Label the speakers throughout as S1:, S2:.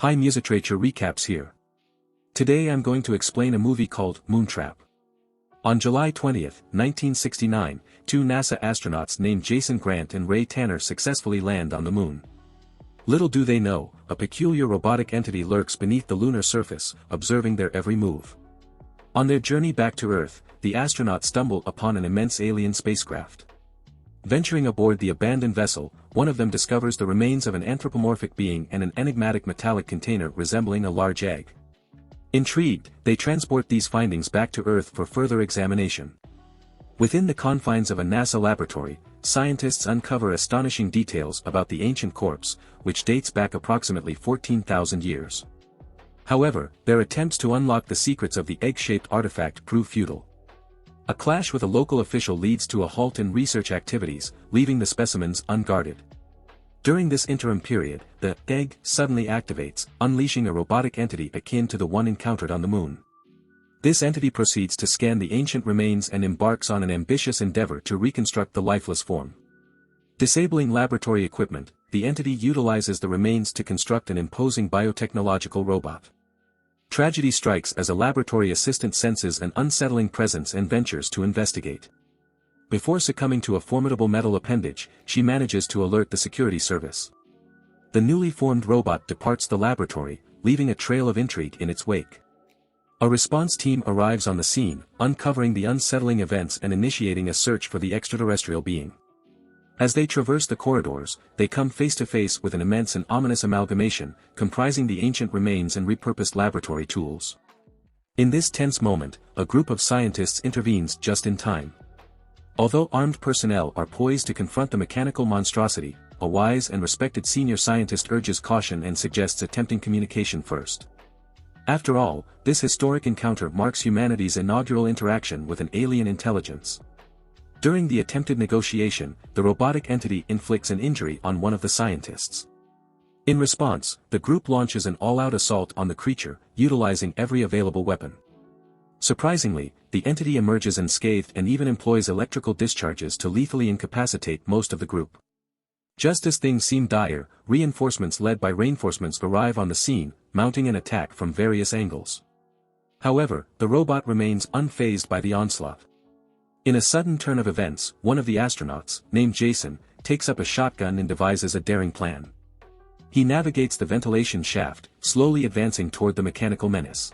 S1: Hi, musitrature recaps here. Today I'm going to explain a movie called Moontrap. On July 20, 1969, two NASA astronauts named Jason Grant and Ray Tanner successfully land on the Moon. Little do they know, a peculiar robotic entity lurks beneath the lunar surface, observing their every move. On their journey back to Earth, the astronauts stumble upon an immense alien spacecraft. Venturing aboard the abandoned vessel, one of them discovers the remains of an anthropomorphic being and an enigmatic metallic container resembling a large egg. Intrigued, they transport these findings back to Earth for further examination. Within the confines of a NASA laboratory, scientists uncover astonishing details about the ancient corpse, which dates back approximately 14,000 years. However, their attempts to unlock the secrets of the egg-shaped artifact prove futile. A clash with a local official leads to a halt in research activities, leaving the specimens unguarded. During this interim period, the egg suddenly activates, unleashing a robotic entity akin to the one encountered on the Moon. This entity proceeds to scan the ancient remains and embarks on an ambitious endeavor to reconstruct the lifeless form. Disabling laboratory equipment, the entity utilizes the remains to construct an imposing biotechnological robot. Tragedy strikes as a laboratory assistant senses an unsettling presence and ventures to investigate. Before succumbing to a formidable metal appendage, she manages to alert the security service. The newly formed robot departs the laboratory, leaving a trail of intrigue in its wake. A response team arrives on the scene, uncovering the unsettling events and initiating a search for the extraterrestrial being. As they traverse the corridors, they come face to face with an immense and ominous amalgamation, comprising the ancient remains and repurposed laboratory tools. In this tense moment, a group of scientists intervenes just in time. Although armed personnel are poised to confront the mechanical monstrosity, a wise and respected senior scientist urges caution and suggests attempting communication first. After all, this historic encounter marks humanity's inaugural interaction with an alien intelligence. During the attempted negotiation, the robotic entity inflicts an injury on one of the scientists. In response, the group launches an all-out assault on the creature, utilizing every available weapon. Surprisingly, the entity emerges unscathed and even employs electrical discharges to lethally incapacitate most of the group. Just as things seem dire, reinforcements led by reinforcements arrive on the scene, mounting an attack from various angles. However, the robot remains unfazed by the onslaught. In a sudden turn of events, one of the astronauts, named Jason, takes up a shotgun and devises a daring plan. He navigates the ventilation shaft, slowly advancing toward the mechanical menace.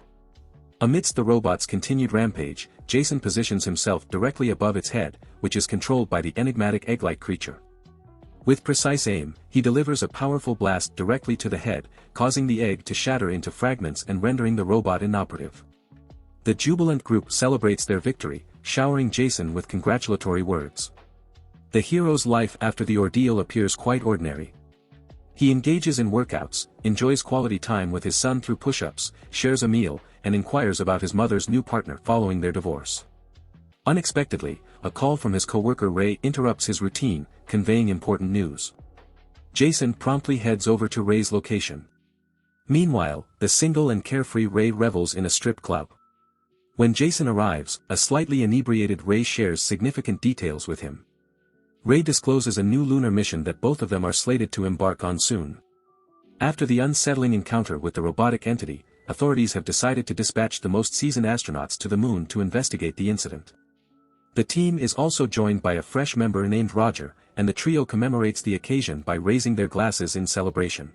S1: Amidst the robot's continued rampage, Jason positions himself directly above its head, which is controlled by the enigmatic egg-like creature. With precise aim, he delivers a powerful blast directly to the head, causing the egg to shatter into fragments and rendering the robot inoperative. The jubilant group celebrates their victory, showering Jason with congratulatory words. The hero's life after the ordeal appears quite ordinary. He engages in workouts, enjoys quality time with his son through push-ups, shares a meal, and inquires about his mother's new partner following their divorce. Unexpectedly, a call from his co-worker Ray interrupts his routine, conveying important news. Jason promptly heads over to Ray's location. Meanwhile, the single and carefree Ray revels in a strip club. When Jason arrives, a slightly inebriated Ray shares significant details with him. Ray discloses a new lunar mission that both of them are slated to embark on soon. After the unsettling encounter with the robotic entity, authorities have decided to dispatch the most seasoned astronauts to the Moon to investigate the incident. The team is also joined by a fresh member named Roger, and the trio commemorates the occasion by raising their glasses in celebration.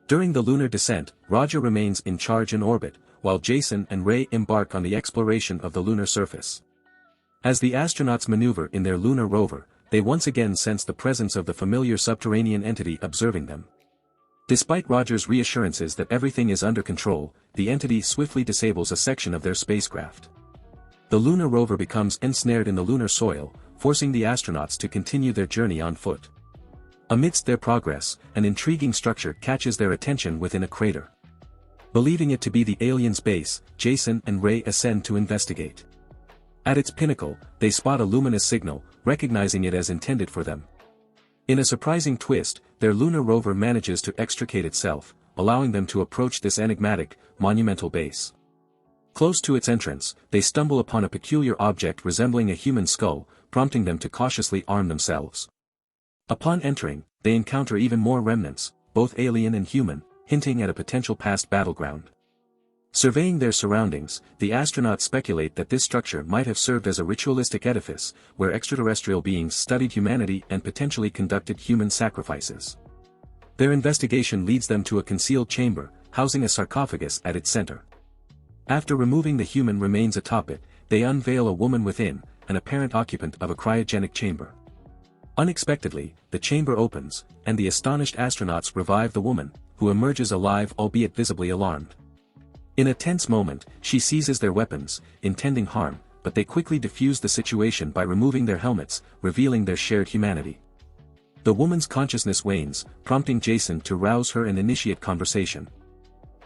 S1: During the lunar descent, Roger remains in charge in orbit, while Jason and Ray embark on the exploration of the lunar surface. As the astronauts maneuver in their lunar rover, they once again sense the presence of the familiar subterranean entity observing them. Despite Roger's reassurances that everything is under control, the entity swiftly disables a section of their spacecraft. The lunar rover becomes ensnared in the lunar soil, forcing the astronauts to continue their journey on foot. Amidst their progress, an intriguing structure catches their attention within a crater. Believing it to be the alien's base, Jason and Ray ascend to investigate. At its pinnacle, they spot a luminous signal, recognizing it as intended for them. In a surprising twist, their lunar rover manages to extricate itself, allowing them to approach this enigmatic, monumental base. Close to its entrance, they stumble upon a peculiar object resembling a human skull, prompting them to cautiously arm themselves. Upon entering, they encounter even more remnants, both alien and human, hinting at a potential past battleground. Surveying their surroundings, the astronauts speculate that this structure might have served as a ritualistic edifice, where extraterrestrial beings studied humanity and potentially conducted human sacrifices. Their investigation leads them to a concealed chamber, housing a sarcophagus at its center. After removing the human remains atop it, they unveil a woman within, an apparent occupant of a cryogenic chamber. Unexpectedly, the chamber opens, and the astonished astronauts revive the woman, who emerges alive albeit visibly alarmed. In a tense moment, she seizes their weapons, intending harm, but they quickly defuse the situation by removing their helmets, revealing their shared humanity. The woman's consciousness wanes, prompting Jason to rouse her and initiate conversation.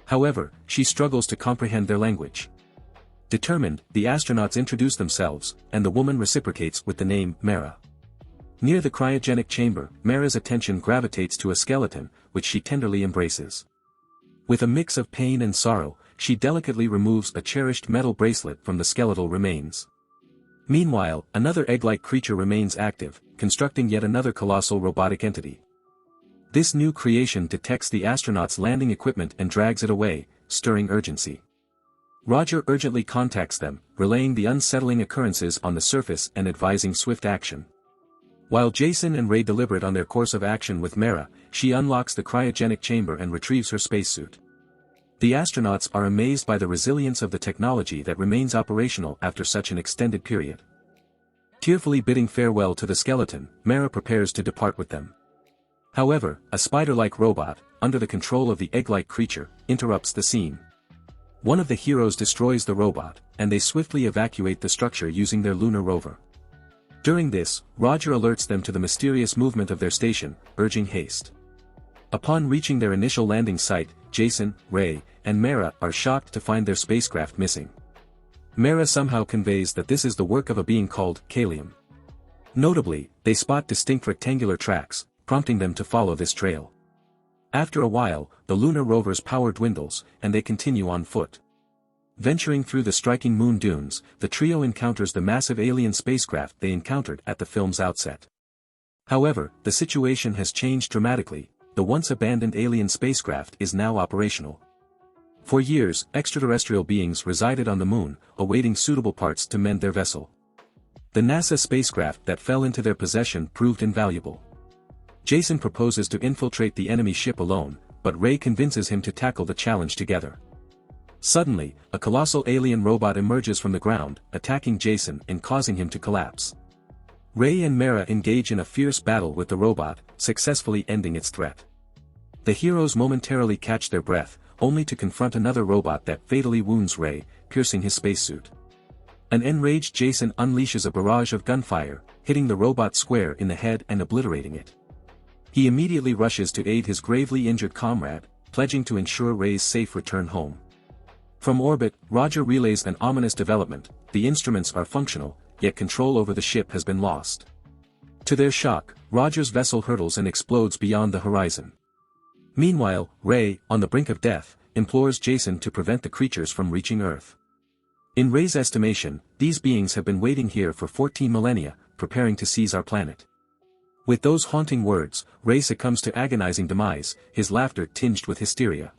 S1: However, she struggles to comprehend their language. Determined, the astronauts introduce themselves, and the woman reciprocates with the name Mera. Near the cryogenic chamber, Mera's attention gravitates to a skeleton, which she tenderly embraces. With a mix of pain and sorrow, she delicately removes a cherished metal bracelet from the skeletal remains. Meanwhile, another egg-like creature remains active, constructing yet another colossal robotic entity. This new creation detects the astronauts' landing equipment and drags it away, stirring urgency. Roger urgently contacts them, relaying the unsettling occurrences on the surface and advising swift action. While Jason and Ray deliberate on their course of action with Mera, she unlocks the cryogenic chamber and retrieves her spacesuit. The astronauts are amazed by the resilience of the technology that remains operational after such an extended period. Tearfully bidding farewell to the skeleton, Mera prepares to depart with them. However, a spider-like robot, under the control of the egg-like creature, interrupts the scene. One of the heroes destroys the robot, and they swiftly evacuate the structure using their lunar rover. During this, Roger alerts them to the mysterious movement of their station, urging haste. Upon reaching their initial landing site, Jason, Ray, and Mera are shocked to find their spacecraft missing. Mera somehow conveys that this is the work of a being called Kalium. Notably, they spot distinct rectangular tracks, prompting them to follow this trail. After a while, the lunar rover's power dwindles, and they continue on foot. Venturing through the striking moon dunes, the trio encounters the massive alien spacecraft they encountered at the film's outset. However, the situation has changed dramatically. The once abandoned alien spacecraft is now operational. For years, extraterrestrial beings resided on the moon, awaiting suitable parts to mend their vessel. The NASA spacecraft that fell into their possession proved invaluable. Jason proposes to infiltrate the enemy ship alone, but Ray convinces him to tackle the challenge together. Suddenly, a colossal alien robot emerges from the ground, attacking Jason and causing him to collapse. Ray and Mera engage in a fierce battle with the robot, successfully ending its threat. The heroes momentarily catch their breath, only to confront another robot that fatally wounds Ray, piercing his spacesuit. An enraged Jason unleashes a barrage of gunfire, hitting the robot square in the head and obliterating it. He immediately rushes to aid his gravely injured comrade, pledging to ensure Ray's safe return home. From orbit, Roger relays an ominous development: the instruments are functional, yet control over the ship has been lost. To their shock, Roger's vessel hurtles and explodes beyond the horizon. Meanwhile, Ray, on the brink of death, implores Jason to prevent the creatures from reaching Earth. In Ray's estimation, these beings have been waiting here for 14 millennia, preparing to seize our planet. With those haunting words, Ray succumbs to agonizing demise, his laughter tinged with hysteria.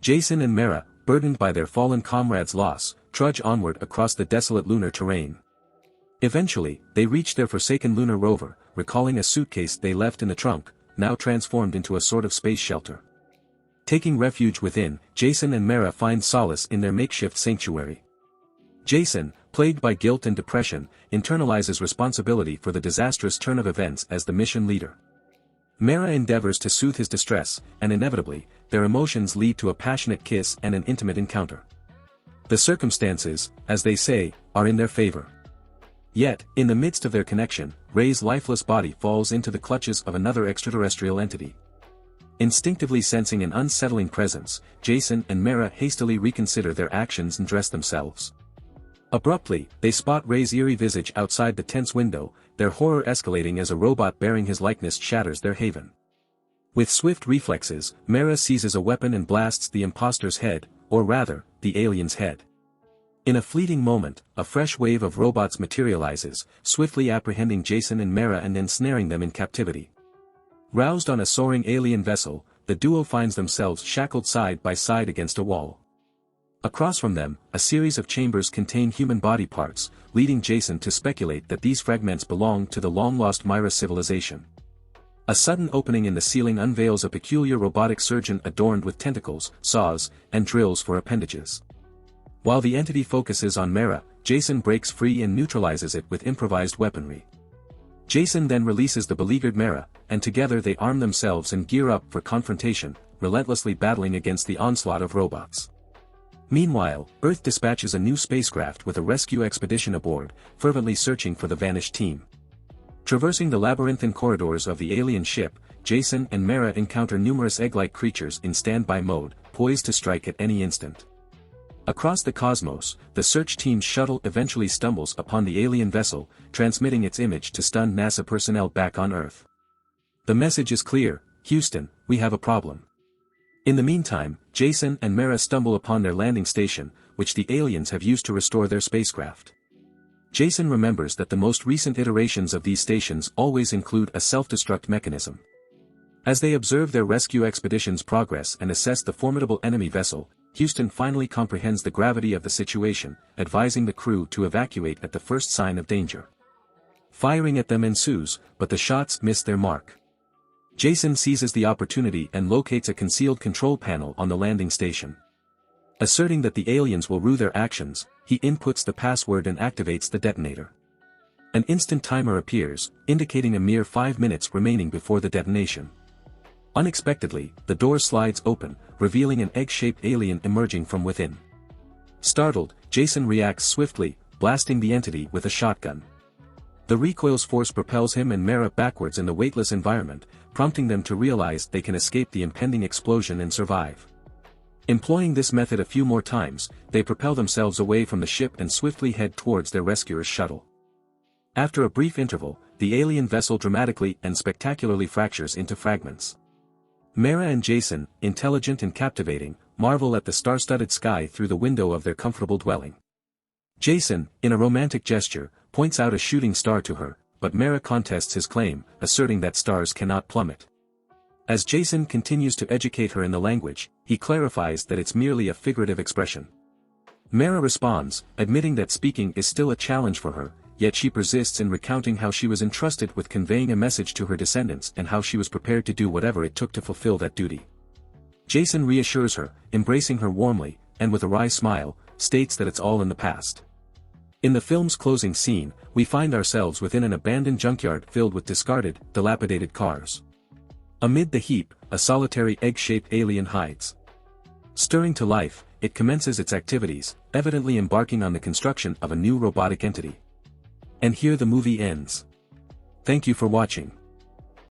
S1: Jason and Mera, burdened by their fallen comrade's loss, trudge onward across the desolate lunar terrain. Eventually, they reach their forsaken lunar rover, recalling a suitcase they left in the trunk, now transformed into a sort of space shelter. Taking refuge within, Jason and Mera find solace in their makeshift sanctuary. Jason, plagued by guilt and depression, internalizes responsibility for the disastrous turn of events as the mission leader. Mera endeavors to soothe his distress, and inevitably, their emotions lead to a passionate kiss and an intimate encounter. The circumstances, as they say, are in their favor. Yet, in the midst of their connection, Ray's lifeless body falls into the clutches of another extraterrestrial entity. Instinctively sensing an unsettling presence, Jason and Mera hastily reconsider their actions and dress themselves. Abruptly, they spot Ray's eerie visage outside the tent's window, their horror escalating as a robot bearing his likeness shatters their haven. With swift reflexes, Mera seizes a weapon and blasts the imposter's head, or rather, the alien's head. In a fleeting moment, a fresh wave of robots materializes, swiftly apprehending Jason and Mera and ensnaring them in captivity. Roused on a soaring alien vessel, the duo finds themselves shackled side by side against a wall. Across from them, a series of chambers contain human body parts, leading Jason to speculate that these fragments belong to the long-lost Mera civilization. A sudden opening in the ceiling unveils a peculiar robotic surgeon adorned with tentacles, saws, and drills for appendages. While the entity focuses on Mera, Jason breaks free and neutralizes it with improvised weaponry. Jason then releases the beleaguered Mera, and together they arm themselves and gear up for confrontation, relentlessly battling against the onslaught of robots. Meanwhile, Earth dispatches a new spacecraft with a rescue expedition aboard, fervently searching for the vanished team. Traversing the labyrinthine corridors of the alien ship, Jason and Mera encounter numerous egg-like creatures in standby mode, poised to strike at any instant. Across the cosmos, the search team's shuttle eventually stumbles upon the alien vessel, transmitting its image to stunned NASA personnel back on Earth. The message is clear: Houston, we have a problem. In the meantime, Jason and Mera stumble upon their landing station, which the aliens have used to restore their spacecraft. Jason remembers that the most recent iterations of these stations always include a self-destruct mechanism. As they observe their rescue expedition's progress and assess the formidable enemy vessel, Houston finally comprehends the gravity of the situation, advising the crew to evacuate at the first sign of danger. Firing at them ensues, but the shots miss their mark. Jason seizes the opportunity and locates a concealed control panel on the landing station. Asserting that the aliens will rue their actions, he inputs the password and activates the detonator. An instant timer appears, indicating a mere 5 minutes remaining before the detonation. Unexpectedly, the door slides open, revealing an egg-shaped alien emerging from within. Startled, Jason reacts swiftly, blasting the entity with a shotgun. The recoil's force propels him and Mera backwards in the weightless environment, prompting them to realize they can escape the impending explosion and survive. Employing this method a few more times, they propel themselves away from the ship and swiftly head towards their rescuer's shuttle. After a brief interval, the alien vessel dramatically and spectacularly fractures into fragments. Mera and Jason, intelligent and captivating, marvel at the star-studded sky through the window of their comfortable dwelling. Jason, in a romantic gesture, points out a shooting star to her, but Mera contests his claim, asserting that stars cannot plummet. As Jason continues to educate her in the language, he clarifies that it's merely a figurative expression. Mera responds, admitting that speaking is still a challenge for her, yet she persists in recounting how she was entrusted with conveying a message to her descendants and how she was prepared to do whatever it took to fulfill that duty. Jason reassures her, embracing her warmly, and with a wry smile, states that it's all in the past. In the film's closing scene, we find ourselves within an abandoned junkyard filled with discarded, dilapidated cars. Amid the heap, a solitary egg-shaped alien hides. Stirring to life, it commences its activities, evidently embarking on the construction of a new robotic entity. And here the movie ends. Thank you for watching.